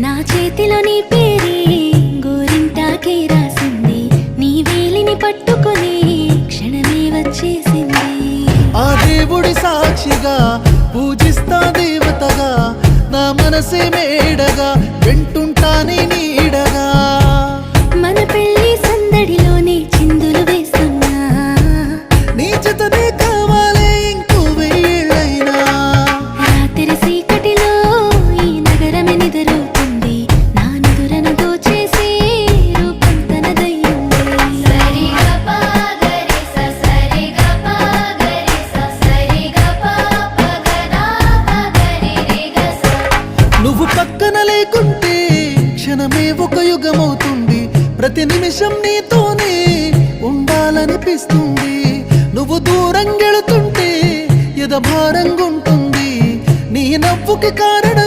నా చేతిలో నీ పేరే గోరింటాకే రాసింది, నీ వేలిని పట్టుకొని క్షణమే వచ్చేసింది. ఆ దేవుడి సాక్షిగా పూజిస్తా దేవతగా, నా మనసే మేడగా వింటుంటానే నీడగా. మన పెళ్లి సందడిలోనే చిందులు వేస్తున్నా, నీ జతనే కావాలే ఇంకో వెయ్యేళ్ళైనా. రాత్రి చీకటిలో ఈ నగరమే నిద్రవుతుంది, నా నిదురను దోచేసి రూపం తనదయ్యింది. నువ్వు పక్కన లేకుంటే క్షణమే ఒక యుగమవుతుంది, ప్రతి నిమిషం నీతోనే ఉండాలనిపిస్తుంది. నువ్వు దూరం గెళుతుంటే ఎద భారంగుంటుంది, నీ నవ్వుకి కారణం